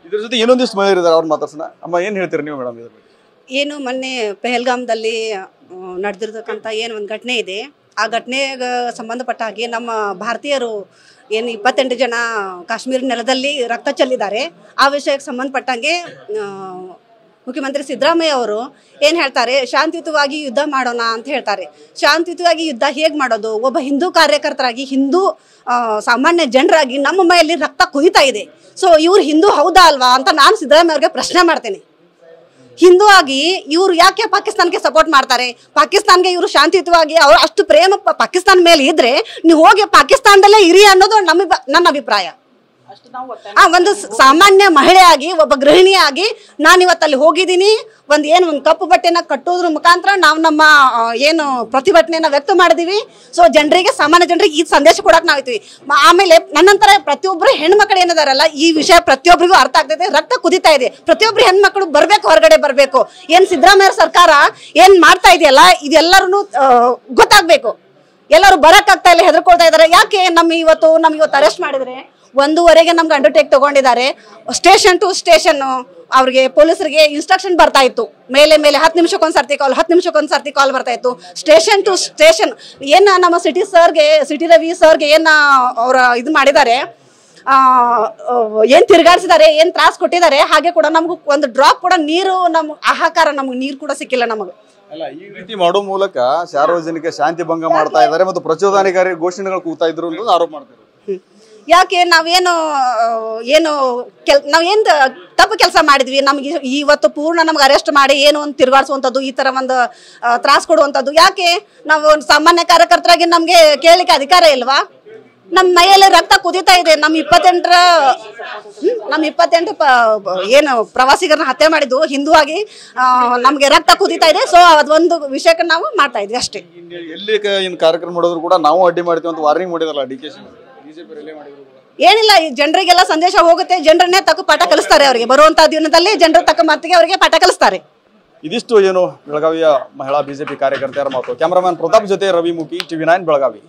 ಇದ್ರ ಜೊತೆ ಇನ್ನೊಂದಿಷ್ಟು ಮಹಿಳೆಯರಿದ್ದಾರೆ, ಅವ್ರು ಮಾತಾಡ್ಸೋಣ. ಅಮ್ಮ, ಏನು ಹೇಳ್ತೀರಿ ನೀವು ಮೇಡಮ್ ಇದ್ರ ಬಗ್ಗೆ? ಏನು ಮೊನ್ನೆ ಪೆಹಲ್ಗಾಮ್ದಲ್ಲಿ ನಡೆದಿರ್ತಕ್ಕಂಥ ಏನು ಒಂದು ಘಟನೆ ಇದೆ, ಆ ಘಟನೆಗೆ ಸಂಬಂಧಪಟ್ಟ ಹಾಗೆ ನಮ್ಮ ಭಾರತೀಯರು ಏನು 28 ಜನ ಕಾಶ್ಮೀರ ನೆಲದಲ್ಲಿ ರಕ್ತ ಚೆಲ್ಲಿದ್ದಾರೆ. ಆ ವಿಷಯಕ್ಕೆ ಸಂಬಂಧಪಟ್ಟಂಗೆ ಮುಖ್ಯಮಂತ್ರಿ ಸಿದ್ದರಾಮಯ್ಯ ಅವರು ಏನು ಹೇಳ್ತಾರೆ, ಶಾಂತಿಯುತವಾಗಿ ಯುದ್ಧ ಮಾಡೋಣ ಅಂತ ಹೇಳ್ತಾರೆ. ಶಾಂತಿಯುತವಾಗಿ ಯುದ್ಧ ಹೇಗೆ ಮಾಡೋದು? ಒಬ್ಬ ಹಿಂದೂ ಕಾರ್ಯಕರ್ತರಾಗಿ, ಹಿಂದೂ ಸಾಮಾನ್ಯ ಜನರಾಗಿ ನಮ್ಮ ಮೈಯಲ್ಲಿ ರಕ್ತ ಕುದಿತಾ ಇದೆ. ಸೊ ಇವ್ರು ಹಿಂದೂ ಹೌದಾ ಅಲ್ವಾ ಅಂತ ನಾನು ಸಿದ್ದರಾಮಯ್ಯ ಅವ್ರಿಗೆ ಪ್ರಶ್ನೆ ಮಾಡ್ತೇನೆ. ಹಿಂದೂ ಆಗಿ ಇವರು ಯಾಕೆ ಪಾಕಿಸ್ತಾನಕ್ಕೆ ಸಪೋರ್ಟ್ ಮಾಡ್ತಾರೆ? ಪಾಕಿಸ್ತಾನ್ಗೆ ಇವರು ಶಾಂತಿಯುತವಾಗಿ ಅವ್ರು ಅಷ್ಟು ಪ್ರೇಮ ಪಾಕಿಸ್ತಾನ ಮೇಲೆ ಇದ್ರೆ ನೀವು ಹೋಗಿ ಪಾಕಿಸ್ತಾನದಲ್ಲೇ ಇರಿ ಅನ್ನೋದು ನನ್ನ ಅಭಿಪ್ರಾಯ. ಒಂದು ಸಾಮಾನ್ಯ ಮಹಿಳೆಯಾಗಿ, ಒಬ್ಬ ಗೃಹಿಣಿಯಾಗಿ ನಾನು ಇವತ್ತಲ್ಲಿ ಹೋಗಿದ್ದೀನಿ. ಒಂದು ಕಪ್ಪು ಬಟ್ಟೆನ ಕಟ್ಟೋದ್ರ ಮುಖಾಂತರ ನಾವು ನಮ್ಮ ಏನು ಪ್ರತಿಭಟನೆಯನ್ನ ವ್ಯಕ್ತ ಮಾಡಿದೀವಿ. ಸೊ ಜನರಿಗೆ, ಸಾಮಾನ್ಯ ಜನರಿಗೆ ಈ ಸಂದೇಶ ಕೊಡಕ್ ನಾವು ಇದ್ದೀವಿ. ಆಮೇಲೆ ನನ್ನಂತರ ಪ್ರತಿಯೊಬ್ಬರು ಹೆಣ್ಮಕ್ಳು ಏನಿದಾರಲ್ಲ, ಈ ವಿಷಯ ಪ್ರತಿಯೊಬ್ಬರಿಗೂ ಅರ್ಥ ಆಗ್ತೈತೆ. ರಕ್ತ ಕುದಿತಾ ಇದೆ. ಪ್ರತಿಯೊಬ್ಬರು ಹೆಣ್ಮಕ್ಳು ಬರ್ಬೇಕು, ಹೊರಗಡೆ ಬರ್ಬೇಕು. ಏನ್ ಸಿದ್ದರಾಮಯ್ಯ ಸರ್ಕಾರ ಏನ್ ಮಾಡ್ತಾ ಇದೆಯಲ್ಲ, ಇದೆಲ್ಲರೂ ಗೊತ್ತಾಗ್ಬೇಕು. ಎಲ್ಲರೂ ಬರಕ್ ಆಗ್ತಾ ಇಲ್ಲ, ಹೆದರ್ಕೊಳ್ತಾ ಇದಾರೆ. ಯಾಕೆ ನಮ್ಗೆ ಇವತ್ತು ಅರೆಸ್ಟ್ ಮಾಡಿದ್ರೆ 1:15ಗೆ ನಮ್ಗೆ ಅಂಡರ್ಟೇಕ್ ತಗೊಂಡಿದ್ದಾರೆ. ಸ್ಟೇಷನ್ ಟು ಸ್ಟೇಷನ್ ಅವ್ರಿಗೆ ಪೊಲೀಸರಿಗೆ ಇನ್ಸ್ಟ್ರಕ್ಷನ್ ಬರ್ತಾ ಇತ್ತು. ಮೇಲೆ 10 ನಿಮಿಷಕ್ಕೊಂದ್ಸರ್ತಿ ಕಾಲ್, 10 ನಿಮಿಷಕ್ಕೊಂದ್ಸರ್ತಿ ಕಾಲ್ ಬರ್ತಾ ಇತ್ತು. ಸ್ಟೇಷನ್ ಟು ಸ್ಟೇಷನ್ ಏನ ನಮ್ಮ ಸಿಟಿ ರವಿ ಸರ್ಗೆ ಏನ ಅವ್ರ ಇದು ಮಾಡಿದ್ದಾರೆ, ಏನ್ ತಿರ್ಗಾಡ್ಸಿದ್ದಾರೆ, ಏನ್ ತ್ರಾಸ್ ಕೊಟ್ಟಿದ್ದಾರೆ. ಹಾಗೆ ಕೂಡ ನಮ್ಗೆ ಒಂದು ಡ್ರಾಪ್ ಕೂಡ ನೀರು, ನಮ್ಗೆ ಆಹಾಕಾರ, ನಮ್ಗೆ ನೀರು ಕೂಡ ಸಿಕ್ಕಿಲ್ಲ ನಮಗೆ. ಅಲ್ಲ, ಈ ರೀತಿ ಮಾಡೋ ಮೂಲಕ ಸಾರ್ವಜನಿಕ ಶಾಂತಿ ಭಂಗ ಮಾಡ್ತಾ ಇದ್ದಾರೆ ಮತ್ತು ಪ್ರಚೋದನಕಾರಿ ಘೋಷಣೆಗಳು ಕೂಗ್ತಾ ಇದ್ರು ಅಂತ ಆರೋಪ ಮಾಡ್ತಾರೆ. ಯಾಕೆ ನಾವೇನು ತಪ್ಪು ಕೆಲಸ ಮಾಡಿದ್ವಿ? ನಮ್ಗೆ ಇವತ್ತು ಪೂರ್ಣ ನಮ್ಗೆ ಅರೆಸ್ಟ್ ಮಾಡಿ ಏನು ಒಂದು ತಿರುಗಾಡಿಸುವಂಥದ್ದು, ಈ ತರ ಒಂದು ತ್ರಾಸ್ ಕೊಡುವಂಥದ್ದು ಯಾಕೆ? ನಾವು ಸಾಮಾನ್ಯ ಕಾರ್ಯಕರ್ತರಾಗಿ ನಮ್ಗೆ ಕೇಳಲಿಕ್ಕೆ ಅಧಿಕಾರ ಇಲ್ವಾ? ನಮ್ಮ ಮೈಯಲ್ಲಿ ರಕ್ತ ಕುದಿತಾ ಇದೆ. ನಮ್ಮ 28 ಏನು ಪ್ರವಾಸಿಗರನ್ನ ಹತ್ಯೆ ಮಾಡಿದ್ದು ಹಿಂದೂ ಆಗಿ ನಮ್ಗೆ ರಕ್ತ ಕುದಿತಾ ಇದೆ. ಸೊ ಅದೊಂದು ವಿಷಯಕ್ಕೆ ನಾವು ಮಾಡ್ತಾ ಇದ್ವಿ ಅಷ್ಟೇ. ಎಲ್ಲಿ ಕಾರ್ಯಕ್ರಮ ಮಾಡೋದ್ರು ಕೂಡ ನಾವು ಅಡ್ಡಿ ಮಾಡ್ತೀವಿ ಅಂತ ವಾರ್ನಿಂಗ್ ಮಾಡಿದಾರಲ್ಲ ಡಿಕೆಶಿ ಏನಿಲ್ಲ, ಜನರಿಗೆಲ್ಲ ಸಂದೇಶ ಹೋಗುತ್ತೆ. ಜನರನ್ನೇ ತಕ್ಕ ಪಾಠ ಕಲಿಸ್ತಾರೆ. ಅವರಿಗೆ ಬರುವಂತಹ ದಿನದಲ್ಲಿ ಜನರ ತಕ್ಕ ಮಾತಿಗೆ ಅವರಿಗೆ ಪಾಠ ಕಲಿಸ್ತಾರೆ. ಇದಿಷ್ಟು ಏನು ಬೆಳಗಾವಿಯ ಮಹಿಳಾ ಬಿಜೆಪಿ ಕಾರ್ಯಕರ್ತೆಯರ ಮಾತು. ಕ್ಯಾಮರಾಮನ್ ಪ್ರತಾಪ್ ಜೊತೆ ರವಿ ಮುಖಿ, TV9 ಬೆಳಗಾವಿ.